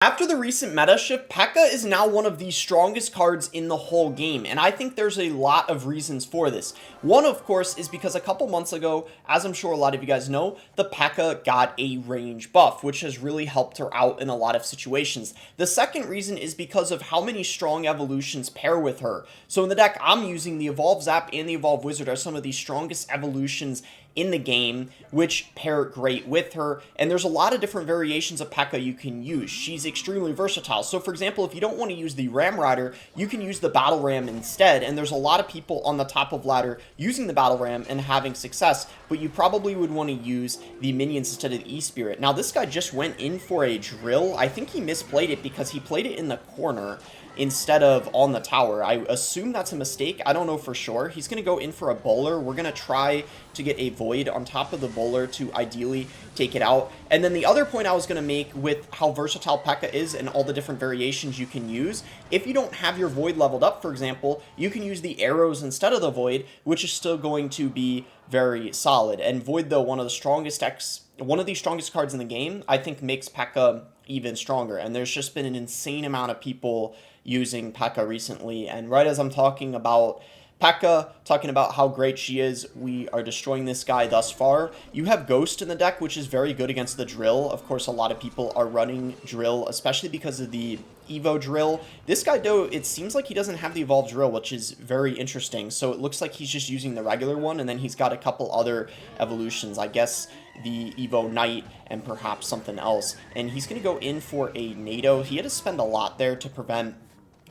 After the recent meta shift, Pekka is now one of the strongest cards in the whole game, and I think there's a lot of reasons for this. One, of course, is because a couple months ago, as I'm sure a lot of you guys know, the Pekka got a range buff, which has really helped her out in a lot of situations. The second reason is because of how many strong evolutions pair with her. So in the deck I'm using, the Evolve Zap and the Evolve Wizard are some of the strongest evolutions in the game, which pair great with her, and there's a lot of different variations of Pekka you can use. She's extremely versatile. So for example, if you don't want to use the Ram Rider, you can use the Battle Ram instead, and there's a lot of people on the top of ladder using the Battle Ram and having success, but you probably would want to use the minions instead of the E-Spirit. Now this guy just went in for a drill. I think he misplayed it because he played it in the corner instead of on the tower. I assume that's a mistake. I don't know for sure. He's going to go in for a bowler. We're going to try to get a void on top of the bowler to ideally take it out. And then the other point I was going to make with how versatile Pekka is and all the different variations you can use, if you don't have your void leveled up, for example, you can use the arrows instead of the void, which is still going to be very solid. And void, though, one of the strongest cards in the game, I think makes Pekka even stronger. And there's just been an insane amount of people using Pekka recently, and right as I'm talking about Pekka, talking about how great she is, we are destroying this guy thus far. You have Ghost in the deck, which is very good against the Drill. Of course, a lot of people are running Drill, especially because of the Evo Drill. This guy, though, it seems like he doesn't have the Evolved Drill, which is very interesting. So it looks like he's just using the regular one, and then he's got a couple other evolutions. I guess the Evo Knight and perhaps something else. And he's going to go in for a NATO. He had to spend a lot there to prevent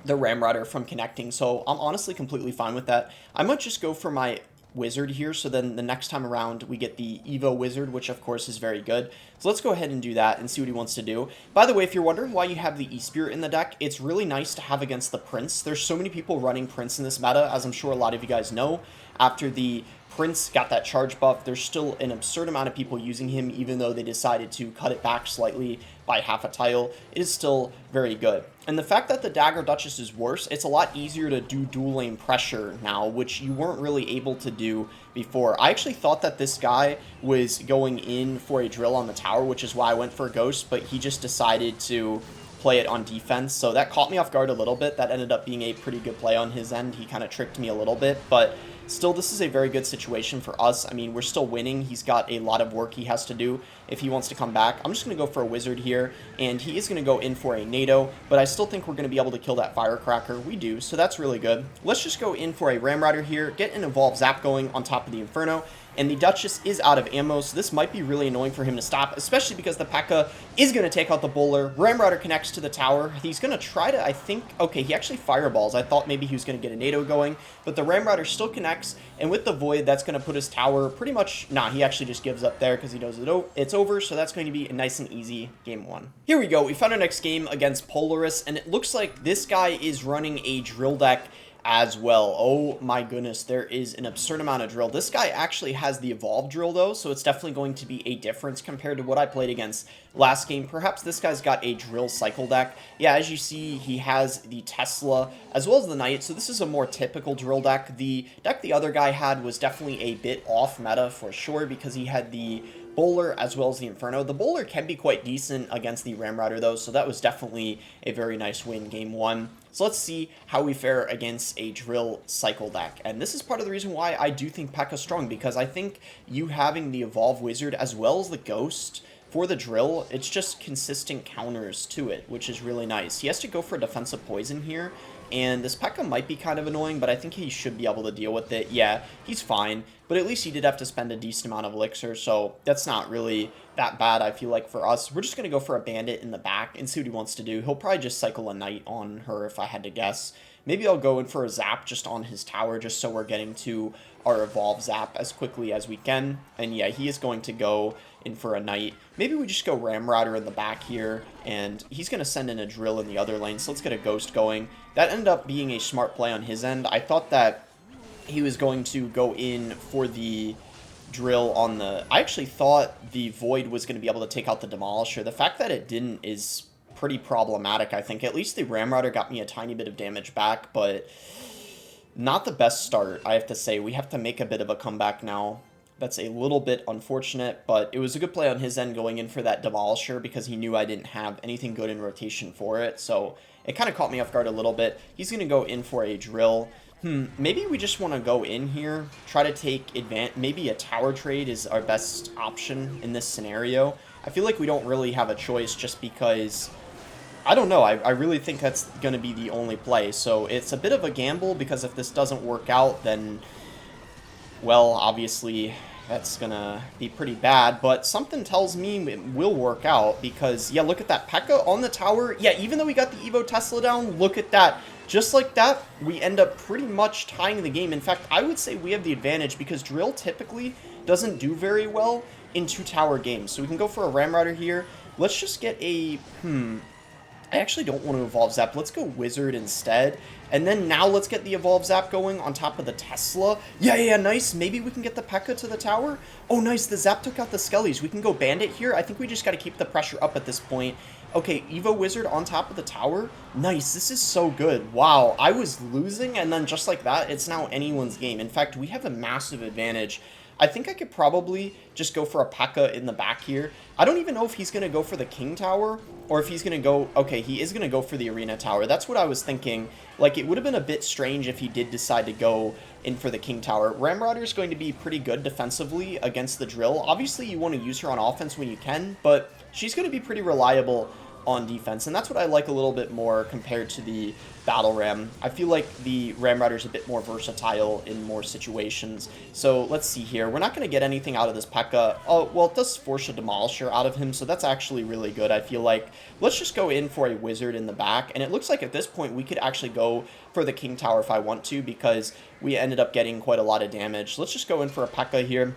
the Ram Rider from connecting, so I'm honestly completely fine with that. I might just go for my Wizard here, so then the next time around we get the Evo Wizard, which of course is very good. So let's go ahead and do that and see what he wants to do. By the way, if you're wondering why you have the E-Spirit in the deck, it's really nice to have against the Prince. There's so many people running Prince in this meta, as I'm sure a lot of you guys know. After the Prince got that charge buff, there's still an absurd amount of people using him, even though they decided to cut it back slightly by half a tile. It is still very good. And the fact that the Dagger Duchess is worse, it's a lot easier to do dual lane pressure now, which you weren't really able to do before. I actually thought that this guy was going in for a drill on the tower, which is why I went for a Ghost, but he just decided to play it on defense, so that caught me off guard a little bit. That ended up being a pretty good play on his end. He kind of tricked me a little bit, but still, this is a very good situation for us. I mean, we're still winning. He's got a lot of work he has to do if he wants to come back. I'm just going to go for a Wizard here, and he is going to go in for a NATO, but I still think we're going to be able to kill that Firecracker. We do, so that's really good. Let's just go in for a Ram Rider here, get an Evolve Zap going on top of the Inferno, and the Duchess is out of ammo, so this might be really annoying for him to stop, especially because the Pekka is going to take out the Bowler. Ram Rider connects to the tower. He's going to try to, I think, okay, he actually fireballs. I thought maybe he was going to get a NATO going, but the Ram Rider still connects, and with the Void, that's going to put his tower pretty much, nah, he actually just gives up there because he knows it's over, so that's going to be a nice and easy game one. Here we go. We found our next game against Polaris, and it looks like this guy is running a drill deck as well. Oh my goodness, there is an absurd amount of drill. This guy actually has the evolved drill though, so it's definitely going to be a difference compared to what I played against last game. Perhaps this guy's got a drill cycle deck. Yeah, as you see, he has the Tesla as well as the Knight, so this is a more typical drill deck. The deck the other guy had was definitely a bit off meta for sure because he had the Bowler as well as the Inferno. The Bowler can be quite decent against the Ram Rider though, so that was definitely a very nice win game one. So let's see how we fare against a drill cycle deck. And this is part of the reason why I do think Pekka's strong, because I think you having the Evolve Wizard as well as the Ghost for the drill, it's just consistent counters to it, which is really nice. He has to go for defensive poison here, and this Pekka might be kind of annoying, but I think he should be able to deal with it. Yeah, he's fine, but at least he did have to spend a decent amount of elixir, so that's not really that bad, I feel like, for us. We're just going to go for a bandit in the back and see what he wants to do. He'll probably just cycle a knight on her if I had to guess. Maybe I'll go in for a zap just on his tower, just so we're getting to our evolve zap as quickly as we can. And yeah, he is going to go in for a knight. Maybe we just go Ram Rider in the back here, and he's going to send in a drill in the other lane, so let's get a ghost going. That ended up being a smart play on his end. I thought that he was going to go in for the drill on the... I actually thought the Void was going to be able to take out the Demolisher. The fact that it didn't is pretty problematic, I think. At least the Ram Rider got me a tiny bit of damage back, but not the best start, I have to say. We have to make a bit of a comeback now. That's a little bit unfortunate, but it was a good play on his end going in for that Demolisher because he knew I didn't have anything good in rotation for it. So it kind of caught me off guard a little bit. He's going to go in for a drill. Maybe we just want to go in here, try to take advantage. Maybe a tower trade is our best option in this scenario. I feel like we don't really have a choice just because, I don't know, I really think that's going to be the only play. So it's a bit of a gamble because if this doesn't work out, then, well, obviously that's going to be pretty bad. But something tells me it will work out because, yeah, look at that. Pekka on the tower. Yeah, even though we got the Evo Tesla down, look at that. Just like that, we end up pretty much tying the game. In fact, I would say we have the advantage because Drill typically doesn't do very well in 2-tower games. So we can go for a Ram Rider here. Let's just get a... I actually don't want to Evolve Zap. Let's go Wizard instead. And then now let's get the Evolve Zap going on top of the Tesla. Yeah, nice. Maybe we can get the Pekka to the tower. Oh, nice. The Zap took out the Skellies. We can go Bandit here. I think we just got to keep the pressure up at this point. Okay, Evo Wizard on top of the tower. Nice. This is so good. Wow. I was losing, and then just like that, it's now anyone's game. In fact, we have a massive advantage. I think I could probably just go for a Pekka in the back here. I don't even know if he's going to go for the King Tower or if he's going to go... Okay, he is going to go for the Arena Tower. That's what I was thinking. Like, it would have been a bit strange if he did decide to go in for the King Tower. Ram Rider is going to be pretty good defensively against the Drill. Obviously, you want to use her on offense when you can, but she's going to be pretty reliable on defense, and that's what I like a little bit more compared to the Battle Ram. I feel like the Ram Rider is a bit more versatile in more situations. So let's see here. We're not going to get anything out of this Pekka. Oh, well, it does force a Demolisher out of him, so that's actually really good, I feel like. Let's just go in for a Wizard in the back, and it looks like at this point we could actually go for the King Tower if I want to, because we ended up getting quite a lot of damage. Let's just go in for a Pekka here.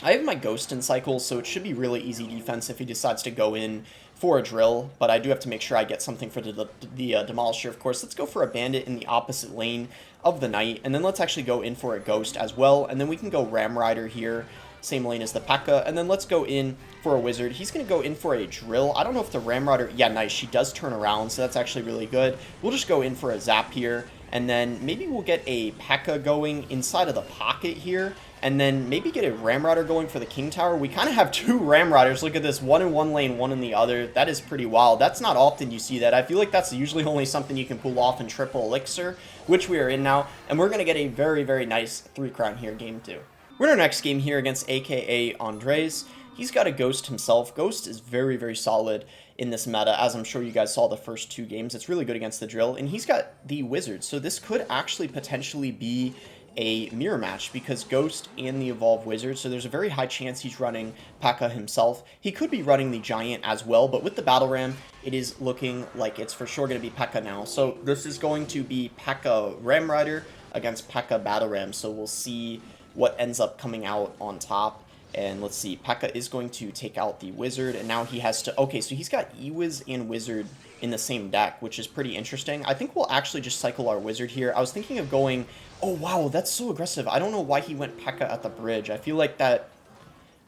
I have my Ghost in cycles, so it should be really easy defense if he decides to go in for a Drill, but I do have to make sure I get something for the Demolisher, of course. Let's go for a Bandit in the opposite lane of the Knight, and then let's actually go in for a Ghost as well, and then we can go Ram Rider here, same lane as the Pekka, and then let's go in for a Wizard. He's going to go in for a Drill. I don't know if the Ram Rider... Yeah, nice. She does turn around, so that's actually really good. We'll just go in for a Zap here, and then maybe we'll get a Pekka going inside of the pocket here, and then maybe get a Ram Rider going for the King Tower. We kind of have two Ram Riders. Look at this, one in one lane, one in the other. That is pretty wild. That's not often you see that. I feel like that's usually only something you can pull off in Triple Elixir, which we are in now, and we're going to get a very, very nice 3-crown here, game 2. We're in our next game here against AKA Andres. He's got a Ghost himself. Ghost is very, very solid in this meta, as I'm sure you guys saw the first 2 games. It's really good against the Drill, and he's got the Wizard, so this could actually potentially be a mirror match because Ghost and the Evolve Wizard, so there's a very high chance he's running Pekka himself. He could be running the Giant as well, but with the Battle Ram, it is looking like it's for sure going to be Pekka now. So this is going to be Pekka Ram Rider against Pekka Battle Ram, so we'll see what ends up coming out on top. And let's see, Pekka is going to take out the Wizard, and now he has to... Okay, so he's got Ewiz and Wizard in the same deck, which is pretty interesting. I think we'll actually just cycle our Wizard here. I was thinking of going... Oh, wow, that's so aggressive. I don't know why he went Pekka at the bridge. I feel like that...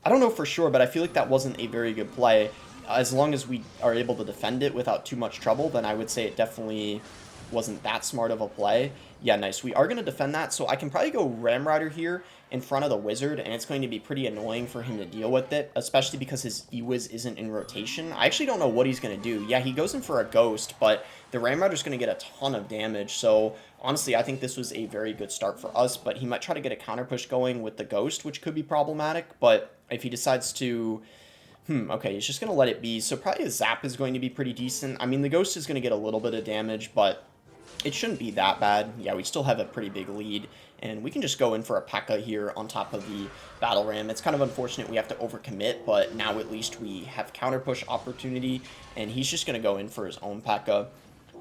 I don't know for sure, but I feel like that wasn't a very good play. As long as we are able to defend it without too much trouble, then I would say it definitely wasn't that smart of a play. Yeah, nice. We are going to defend that, so I can probably go Ram Rider here in front of the Wizard, and it's going to be pretty annoying for him to deal with it, especially because his Ewiz isn't in rotation. I actually don't know what he's going to do. Yeah, he goes in for a Ghost, but the Ram Rider's going to get a ton of damage, so honestly, I think this was a very good start for us, but he might try to get a counter push going with the Ghost, which could be problematic, but if he decides to... okay, he's just going to let it be, so probably a Zap is going to be pretty decent. I mean, the Ghost is going to get a little bit of damage, but it shouldn't be that bad. Yeah, we still have a pretty big lead, and we can just go in for a Pekka here on top of the Battle Ram. It's kind of unfortunate we have to overcommit, but now at least we have counter push opportunity, and he's just going to go in for his own Pekka.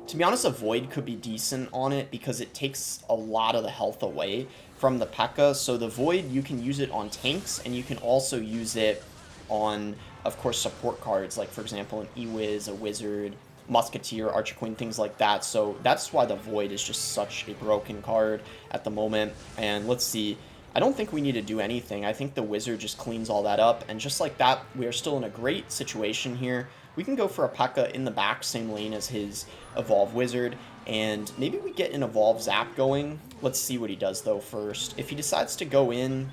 To be honest, a Void could be decent on it because it takes a lot of the health away from the Pekka. So the Void, you can use it on tanks, and you can also use it on, of course, support cards, like, for example, an Ewiz, a Wizard, Musketeer, Archer Queen, things like that. So that's why the Void is just such a broken card at the moment. And let's see, I don't think we need to do anything. I think the Wizard just cleans all that up, and just like that, we are still in a great situation here. We can go for a Pekka in the back, same lane as his Evolve Wizard, and maybe we get an Evolve Zap going. Let's see what he does, though, first. If he decides to go in...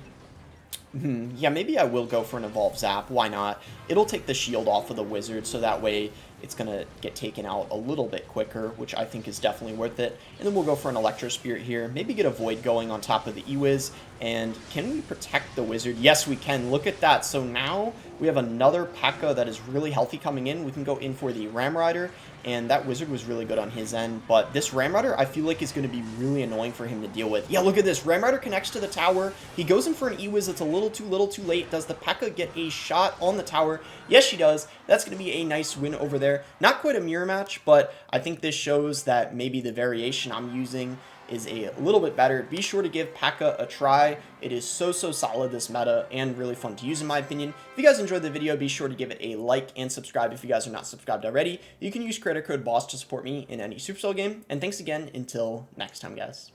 Yeah, maybe I will go for an Evolve Zap. Why not? It'll take the shield off of the wizard, so that way it's going to get taken out a little bit quicker, which I think is definitely worth it. And then we'll go for an Electro Spirit here. Maybe get a Void going on top of the E-Wiz. And can we protect the wizard? Yes, we can. Look at that. So now we have another Pekka that is really healthy coming in. We can go in for the Ram Rider. And that wizard was really good on his end. But this Ram Rider, I feel like, is going to be really annoying for him to deal with. Yeah, look at this. Ram Rider connects to the tower. He goes in for an E-Wiz. It's a little too late. Does the Pekka get a shot on the tower? Yes, she does. That's going to be a nice win over there. Not quite a mirror match, but I think this shows that maybe the variation I'm using is a little bit better. Be sure to give Pekka a try. It is so solid, this meta, and really fun to use in my opinion. If you guys enjoyed the video, be sure to give it a like and subscribe if you guys are not subscribed already. You can use creator code BOSS to support me in any Supercell game. And thanks again until next time, guys.